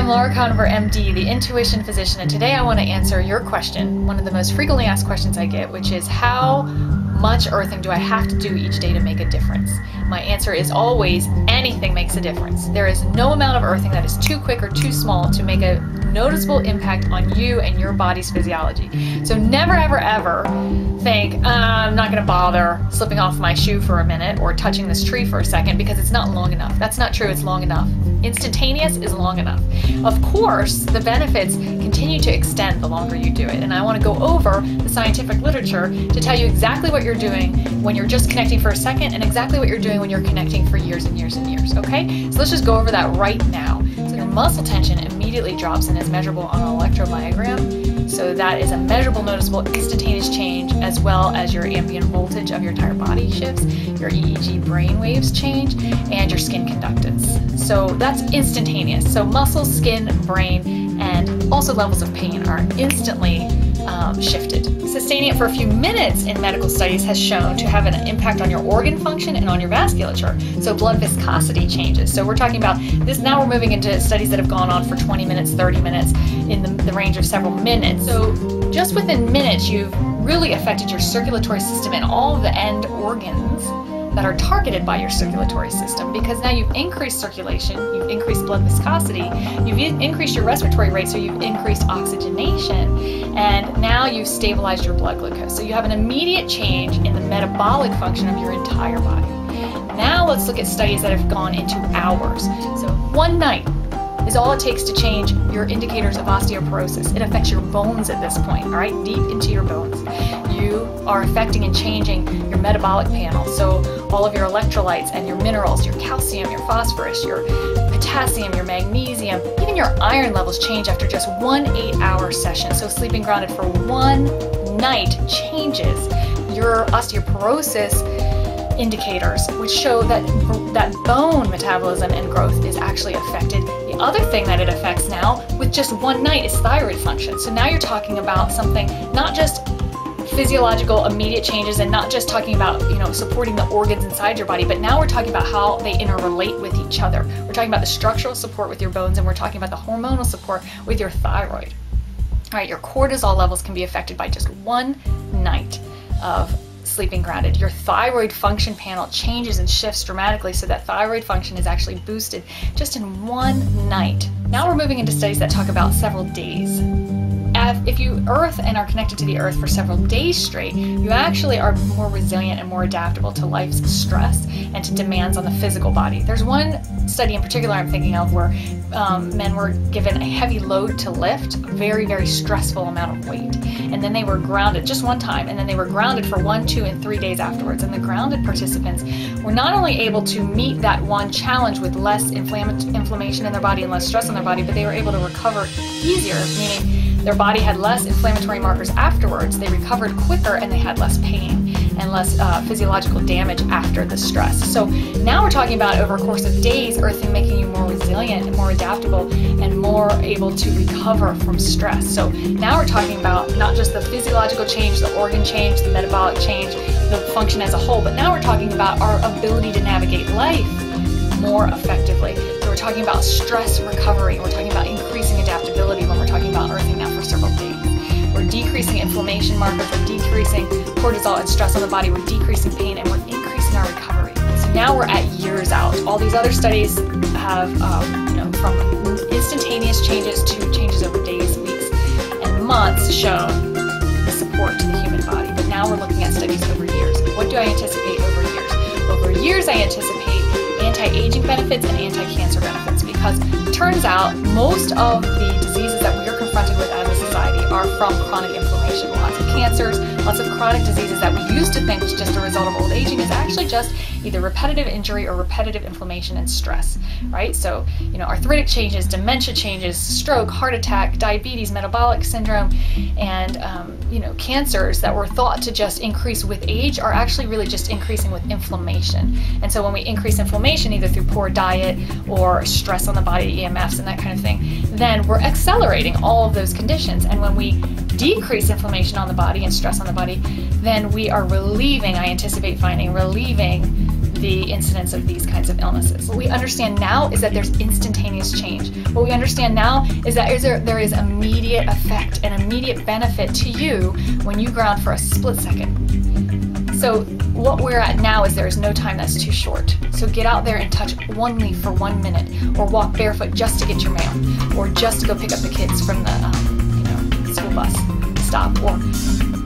Laura Koniver, MD, the intuition physician, and today I want to answer your question, one of the most frequently asked questions I get, which is how much earthing do I have to do each day to make a difference? My answer is always anything makes a difference. There is no amount of earthing that is too quick or too small to make a noticeable impact on you and your body's physiology. So never ever ever think, I'm not going to bother slipping off my shoe for a minute or touching this tree for a second because it's not long enough. That's not true, it's long enough. Instantaneous is long enough. Of course, the benefits continue to extend the longer you do it, and I want to go over the scientific literature to tell you exactly what you're doing when you're just connecting for a second and exactly what you're doing when you're connecting for years and years and years, okay? So let's just go over that right now. So your muscle tension immediately drops and is measurable on an electromyogram. So that is a measurable, noticeable, instantaneous change, as well as your ambient voltage of your entire body shifts, your EEG brain waves change, and your skin conductance. So that's instantaneous. So muscle, skin, brain, and also levels of pain are instantly shifted. Sustaining it for a few minutes in medical studies has shown to have an impact on your organ function and on your vasculature. So blood viscosity changes. So we're talking about this, now we're moving into studies that have gone on for 20 minutes, 30 minutes, in the range of several minutes. So just within minutes, you've really affected your circulatory system and all of the end organs that are targeted by your circulatory system, because now you've increased circulation, you've increased blood viscosity, you've increased your respiratory rate, so you've increased oxygenation, and now you've stabilized your blood glucose. So you have an immediate change in the metabolic function of your entire body. Now let's look at studies that have gone into hours. So one night is all it takes to change your indicators of osteoporosis. It affects your bones at this point, all right, deep into your bones. You are affecting and changing your metabolic panel. So all of your electrolytes and your minerals, your calcium, your phosphorus, your potassium, your magnesium, even your iron levels change after just one 8-hour session. So sleeping grounded for one night changes your osteoporosis indicators, which show that bone metabolism and growth is actually affected. The other thing that it affects now with just one night is thyroid function. So now you're talking about something, not just physiological immediate changes and not just talking about, supporting the organs inside your body, but now we're talking about how they interrelate with each other. We're talking about the structural support with your bones, and we're talking about the hormonal support with your thyroid. All right, your cortisol levels can be affected by just one night of sleeping grounded. Your thyroid function panel changes and shifts dramatically, so that thyroid function is actually boosted just in one night. Now we're moving into studies that talk about several days. If you earth and are connected to the earth for several days straight, you actually are more resilient and more adaptable to life's stress and to demands on the physical body. There's one study in particular I'm thinking of where men were given a heavy load to lift, a very, very stressful amount of weight, and then they were grounded just one time, and then they were grounded for 1, 2, and 3 days afterwards. And the grounded participants were not only able to meet that one challenge with less inflammation in their body and less stress on their body, but they were able to recover easier, meaning their body had less inflammatory markers afterwards, they recovered quicker, and they had less pain and less physiological damage after the stress. So now we're talking about, over a course of days, earthing making you more resilient and more adaptable and more able to recover from stress. So now we're talking about not just the physiological change, the organ change, the metabolic change, the function as a whole, but now we're talking about our ability to navigate life more effectively. So we're talking about stress recovery, we're talking about increasing adaptability when we're talking about earthing now for several days. We're decreasing inflammation markers, we're decreasing cortisol and stress on the body, we're decreasing pain, and we're increasing our recovery. So now we're at years out. All these other studies have, from instantaneous changes to changes over days, weeks, and months shown the support to the human body. But now we're looking at studies over years. What do I anticipate over years? Over years, I anticipate anti-aging benefits and anti-cancer benefits, because it turns out most of the diseases that we are confronted with as a society are from chronic inflammation. Lots of cancers, lots of chronic diseases that we used to think was just a result of old aging is actually just either repetitive injury or repetitive inflammation and stress, right? So, arthritic changes, dementia changes, stroke, heart attack, diabetes, metabolic syndrome, and, cancers that were thought to just increase with age are actually really just increasing with inflammation. And so when we increase inflammation, either through poor diet or stress on the body, EMFs and that kind of thing, then we're accelerating all of those conditions. And when we decrease inflammation on the body and stress on the body, then we are relieving, I anticipate finding, relieving the incidence of these kinds of illnesses. What we understand now is that there's instantaneous change. What we understand now is that there is immediate effect and immediate benefit to you when you ground for a split second. So what we're at now is there is no time that's too short. So get out there and touch one leaf for 1 minute, or walk barefoot just to get your mail, or just to go pick up the kids from the school bus stop, or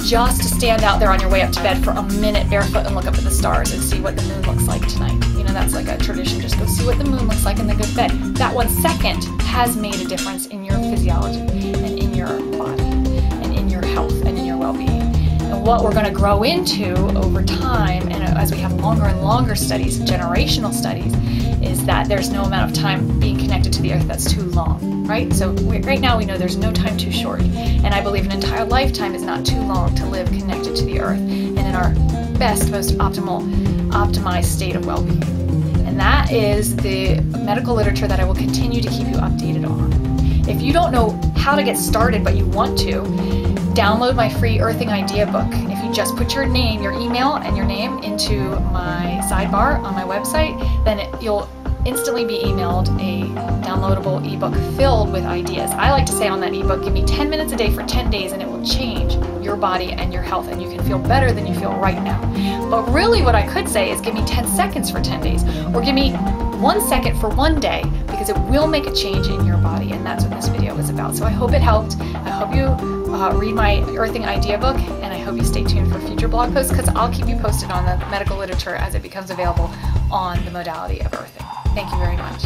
just to stand out there on your way up to bed for a minute barefoot and look up at the stars and see what the moon looks like tonight. That's like a tradition. Just go see what the moon looks like and then go to bed. That 1 second has made a difference in your physiology and in your body and in your health and in your well-being. And what we're going to grow into over time, and as we have longer and longer studies, generational studies, is that there's no amount of time being connected to the earth that's too long, right? So right now we know there's no time too short. And I believe an entire lifetime is not too long to live connected to the earth and in our best, most optimized state of well-being. And that is the medical literature that I will continue to keep you updated on. If you don't know how to get started but you want to, download my free Earthing Idea book. If you just put your name, your email and your name into my sidebar on my website, then you'll instantly be emailed a downloadable ebook filled with ideas. I like to say on that ebook, give me 10 minutes a day for 10 days and it will change your body and your health, and you can feel better than you feel right now. But really what I could say is give me 10 seconds for 10 days, or give me 1 second for 1 day, because it will make a change in your body, and that's what this video was about. So I hope it helped. I hope you read my Earthing Idea book, and I hope you stay tuned for future blog posts, because I'll keep you posted on the medical literature as it becomes available on the modality of earthing. Thank you very much.